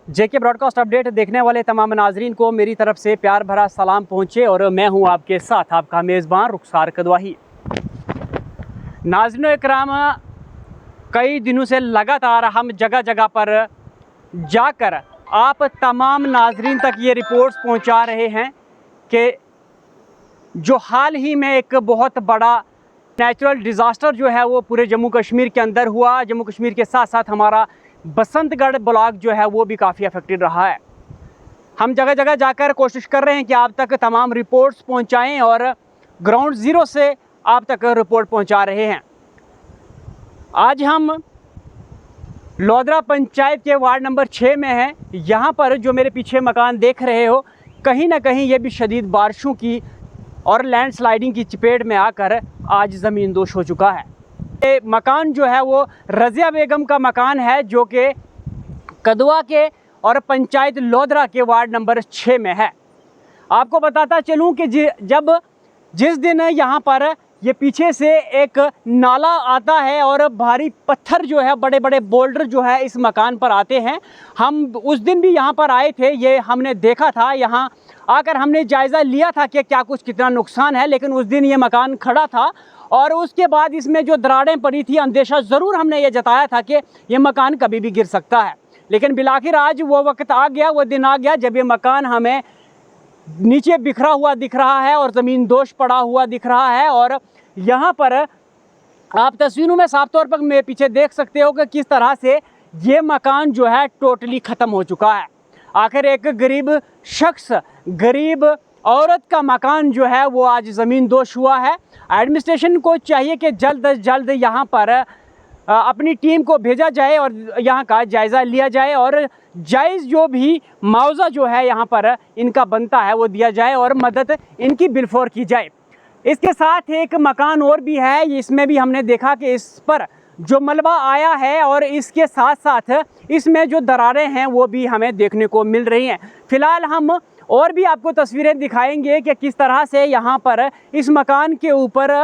जेके broadcast update देखने वाले तमाम नाजरीन को मेरी तरफ से प्यार भरा सलाम पहुँचे और मैं हूँ आपके साथ आपका मेज़बान रुखसार कदवाही। नाज़रीन इकराम, कई दिनों से लगातार हम जगह जगह पर जाकर आप तमाम नाजरीन तक ये रिपोर्ट्स पहुँचा रहे हैं कि जो हाल ही में एक बहुत बड़ा नेचुरल डिज़ास्टर जो है वो पूरे जम्मू कश्मीर के अंदर हुआ। जम्मू कश्मीर के साथ साथ हमारा बसंतगढ़ ब्लॉक जो है वो भी काफ़ी अफेक्टेड रहा है। हम जगह जगह जाकर कोशिश कर रहे हैं कि आप तक तमाम रिपोर्ट्स पहुंचाएं और ग्राउंड ज़ीरो से आप तक रिपोर्ट पहुंचा रहे हैं। आज हम लोधरा पंचायत के वार्ड नंबर 6 में हैं। यहाँ पर जो मेरे पीछे मकान देख रहे हो, कहीं ना कहीं ये भी शदीद बारिशों की और लैंडस्लाइडिंग की चपेट में आकर आज ज़मीन दोष हो चुका है। ये मकान जो है वो रज़िया बेगम का मकान है, जो कि कदवा के और पंचायत लोधरा के वार्ड नंबर 6 में है। आपको बताता चलूं कि जिस दिन यहाँ पर ये पीछे से एक नाला आता है और भारी पत्थर जो है, बड़े बड़े बोल्डर जो है इस मकान पर आते हैं। हम उस दिन भी यहाँ पर आए थे, ये हमने देखा था। यहाँ आकर हमने जायज़ा लिया था कि क्या कुछ कितना नुकसान है, लेकिन उस दिन ये मकान खड़ा था और उसके बाद इसमें जो दरारें पड़ी थी, अंदेशा ज़रूर हमने ये जताया था कि ये मकान कभी भी गिर सकता है। लेकिन बिलाखिर आज वो वक्त आ गया, वो दिन आ गया जब ये मकान हमें नीचे बिखरा हुआ दिख रहा है और ज़मीन दोष पड़ा हुआ दिख रहा है। और यहाँ पर आप तस्वीरों में साफ तौर पर मेरे पीछे देख सकते हो कि किस तरह से ये मकान जो है टोटली ख़त्म हो चुका है। आखिर एक गरीब शख्स, गरीब औरत का मकान जो है वो आज ज़मीन दोष हुआ है। एडमिनिस्ट्रेशन को चाहिए कि जल्द अज जल्द यहाँ पर अपनी टीम को भेजा जाए और यहाँ का जायज़ा लिया जाए और जायज़ जो भी मुआवजा जो है यहाँ पर इनका बनता है वो दिया जाए और मदद इनकी बिलफोर की जाए। इसके साथ एक मकान और भी है, इसमें भी हमने देखा कि इस पर जो मलबा आया है और इसके साथ साथ इसमें जो दरारें हैं वो भी हमें देखने को मिल रही हैं। फ़िलहाल हम और भी आपको तस्वीरें दिखाएंगे कि किस तरह से यहाँ पर इस मकान के ऊपर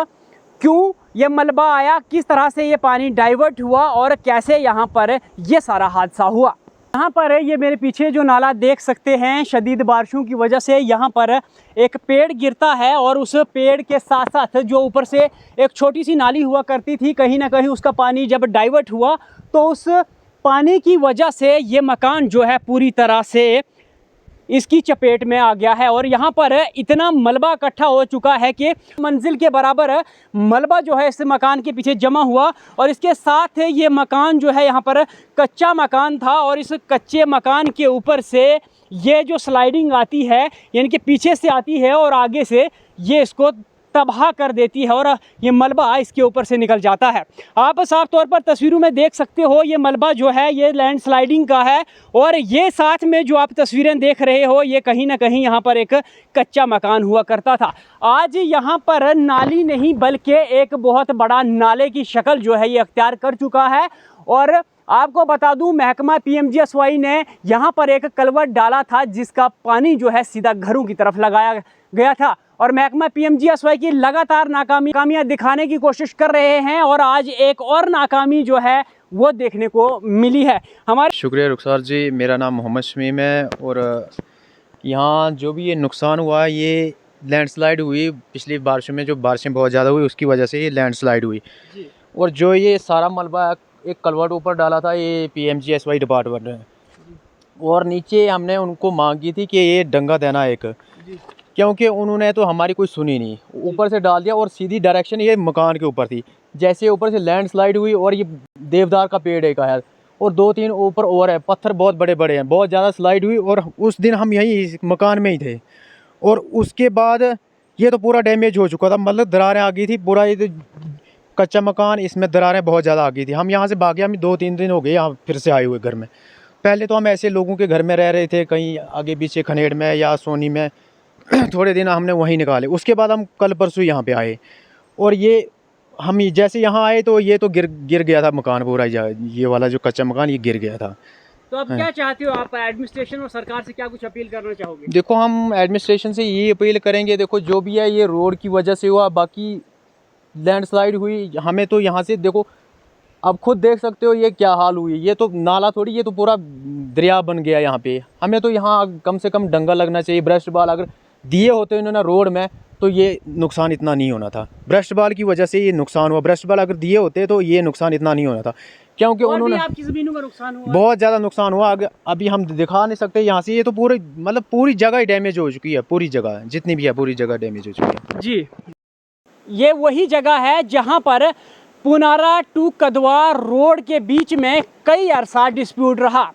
क्यों ये मलबा आया, किस तरह से ये पानी डाइवर्ट हुआ और कैसे यहाँ पर ये सारा हादसा हुआ। यहाँ पर ये मेरे पीछे जो नाला देख सकते हैं, शदीद बारिशों की वजह से यहाँ पर एक पेड़ गिरता है और उस पेड़ के साथ साथ जो ऊपर से एक छोटी सी नाली हुआ करती थी, कहीं ना कहीं उसका पानी जब डाइवर्ट हुआ तो उस पानी की वजह से ये मकान जो है पूरी तरह से इसकी चपेट में आ गया है। और यहाँ पर इतना मलबा इकट्ठा हो चुका है कि मंजिल के बराबर मलबा जो है इस मकान के पीछे जमा हुआ। और इसके साथ ये मकान जो है यहाँ पर कच्चा मकान था और इस कच्चे मकान के ऊपर से ये जो स्लाइडिंग आती है, यानी कि पीछे से आती है और आगे से ये इसको तबाह कर देती है और ये मलबा इसके ऊपर से निकल जाता है। आप साफ तौर पर तस्वीरों में देख सकते हो, ये मलबा जो है ये लैंडस्लाइडिंग का है और ये साथ में जो आप तस्वीरें देख रहे हो ये कहीं ना कहीं यहाँ पर एक कच्चा मकान हुआ करता था। आज यहाँ पर नाली नहीं बल्कि एक बहुत बड़ा नाले की शक्ल जो है ये अख्तियार कर चुका है। और आपको बता दूं, महकमा PMGSY ने यहाँ पर एक कलवट डाला था जिसका पानी जो है सीधा घरों की तरफ लगाया गया था और महकमा PMGSY की लगातार नाकामियां दिखाने की कोशिश कर रहे हैं और आज एक और नाकामी जो है वो देखने को मिली है। हमारे शुक्रिया रुखसार जी, मेरा नाम मोहम्मद शमीम है और यहाँ जो भी ये नुकसान हुआ ये लैंडस्लाइड हुई। पिछली बारिशों में जो बारिशें बहुत ज़्यादा हुई उसकी वजह से ये लैंडस्लाइड हुई जी। और जो ये सारा मलबा एक कलवर्ट ऊपर डाला था ये PMGSY डिपार्टमेंट ने, और नीचे हमने उनको मांगी थी कि ये डंगा देना एक, क्योंकि उन्होंने तो हमारी कोई सुनी नहीं, ऊपर से डाल दिया और सीधी डायरेक्शन ये मकान के ऊपर थी। जैसे ऊपर से लैंडस्लाइड हुई और ये देवदार का पेड़ एक है और 2-3 ऊपर और है, पत्थर बहुत बड़े बड़े हैं, बहुत ज़्यादा स्लाइड हुई। और उस दिन हम यहीं इस मकान में ही थे और उसके बाद ये तो पूरा डैमेज हो चुका था, मतलब दरारें आ गई थी, पूरा ये कच्चा मकान, इसमें दरारें बहुत ज़्यादा आ गई थी। हम यहाँ से भागे, हम 2-3 दिन हो गए यहाँ फिर से आए हुए घर में। पहले तो हम ऐसे लोगों के घर में रह रहे थे, कहीं आगे पीछे खनेड़ में या सोनी में थोड़े दिन हमने वहीं निकाले। उसके बाद हम कल परसों यहाँ पे आए और ये हम जैसे यहाँ आए तो ये तो गिर गया था मकान पूरा, ये वाला जो कच्चा मकान ये गिर गया था। तो अब क्या चाहते हो आप, एडमिनिस्ट्रेशन और सरकार से क्या कुछ अपील करना चाहोगे? देखो, हम एडमिनिस्ट्रेशन से ये अपील करेंगे, देखो जो भी है ये रोड की वजह से हुआ, बाकी लैंडस्लाइड हुई, हमें तो यहाँ से देखो अब खुद देख सकते हो ये क्या हाल हुई। ये तो नाला थोड़ी, ये तो पूरा दरिया बन गया यहाँ पे। हमें तो यहाँ कम से कम डंगा लगना चाहिए। ब्रस्ट बाल अगर दिए होते इन्होंने रोड में तो ये नुकसान इतना नहीं होना था। ब्रस्ट बाल की वजह से ये नुकसान हुआ। ब्रस्ट बाल अगर दिए होते तो ये नुकसान इतना नहीं होना था, क्योंकि और उन्होंने भी आपकी ज़मीनों का नुकसान हुआ? बहुत ज़्यादा नुकसान हुआ। अभी हम दिखा नहीं सकते यहाँ से। ये तो पूरे मतलब पूरी जगह ही डैमेज हो चुकी है। पूरी जगह जितनी भी है पूरी जगह डैमेज हो चुकी है जी। ये वही जगह है जहाँ पर पुनारा टू कदवा रोड के बीच में कई अरसा डिस्प्यूट रहा।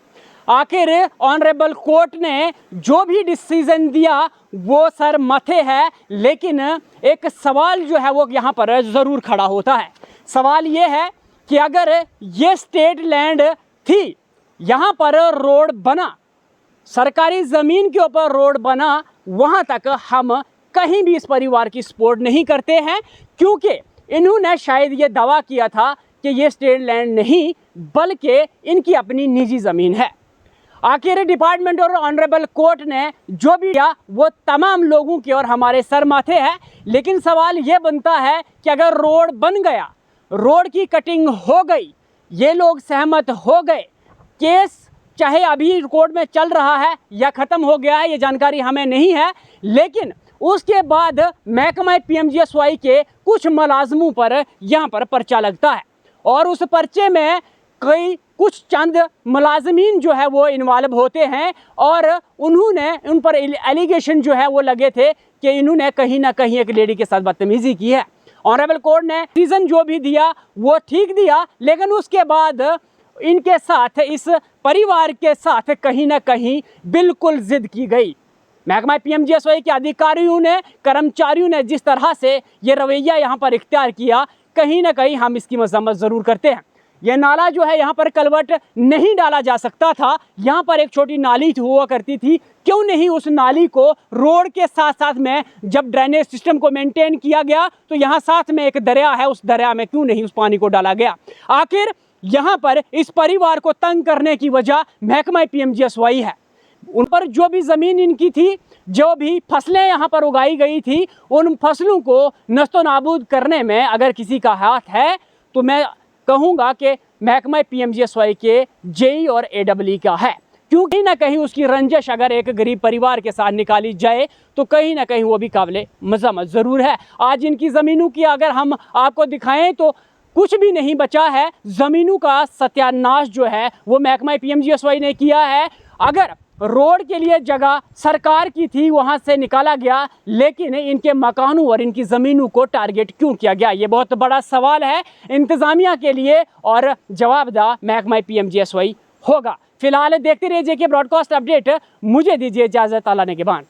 आखिर ऑनरेबल कोर्ट ने जो भी डिसीजन दिया वो सर माथे है, लेकिन एक सवाल जो है वो यहाँ पर ज़रूर खड़ा होता है। सवाल ये है कि अगर ये स्टेट लैंड थी, यहाँ पर रोड बना, सरकारी ज़मीन के ऊपर रोड बना, वहाँ तक हम कहीं भी इस परिवार की सपोर्ट नहीं करते हैं, क्योंकि इन्होंने शायद ये दावा किया था कि ये स्टेट लैंड नहीं बल्कि इनकी अपनी निजी ज़मीन है। आखिर डिपार्टमेंट और ऑनरेबल कोर्ट ने जो भी किया वो तमाम लोगों की और हमारे सर माथे है। लेकिन सवाल ये बनता है कि अगर रोड बन गया, रोड की कटिंग हो गई, ये लोग सहमत हो गए, केस चाहे अभी कोर्ट में चल रहा है या ख़त्म हो गया है, ये जानकारी हमें नहीं है, लेकिन उसके बाद महकमा PMGSY के कुछ मुलाजमों पर यहाँ पर पर्चा लगता है और उस पर्चे में कुछ चंद मुलाजमीन जो है वो इन्वॉल्व होते हैं और उन्होंने उन पर एलिगेशन जो है वो लगे थे कि इन्होंने कहीं ना कहीं एक लेडी के साथ बदतमीज़ी की है। ऑनरेबल कोर्ट ने डिसीजन जो भी दिया वो ठीक दिया, लेकिन उसके बाद इनके साथ, इस परिवार के साथ कहीं ना कहीं बिल्कुल ज़िद की गई। महकमा PMGSY के अधिकारियों ने, कर्मचारियों ने जिस तरह से ये रवैया यहाँ पर इख्तियार किया, कहीं ना कहीं हम इसकी मजम्मत ज़रूर करते हैं। यह नाला जो है यहाँ पर कलवट नहीं डाला जा सकता था, यहाँ पर एक छोटी नाली हुआ करती थी, क्यों नहीं उस नाली को रोड के साथ साथ में जब ड्रेनेज सिस्टम को मेंटेन किया गया तो यहाँ साथ में एक दरिया है, उस दरिया में क्यों नहीं उस पानी को डाला गया। आखिर यहाँ पर इस परिवार को तंग करने की वजह महकमा PMGSY है। उन पर जो भी ज़मीन इनकी थी, जो भी फसलें यहाँ पर उगाई गई थी, उन फसलों को नस्तो नाबूद करने में अगर किसी का हाथ है तो मैं कहूँगा कि महकमा PMGSY के JE और AEE का है, क्योंकि कहीं ना कहीं उसकी रंजिश अगर एक गरीब परिवार के साथ निकाली जाए तो कहीं ना कहीं वो भी काबिले मजम्मत ज़रूर है। आज इनकी ज़मीनों की अगर हम आपको दिखाएं तो कुछ भी नहीं बचा है। ज़मीनों का सत्यानाश जो है वो महकमा PMGSY ने किया है। अगर रोड के लिए जगह सरकार की थी, वहाँ से निकाला गया, लेकिन इनके मकानों और इनकी ज़मीनों को टारगेट क्यों किया गया, ये बहुत बड़ा सवाल है इंतज़ामिया के लिए और जवाबदाह महकमा PMGSY होगा। फिलहाल देखते रहिए JK ब्रॉडकास्ट अपडेट। मुझे दीजिए इजाज़त, अल्लाह ने के बाद।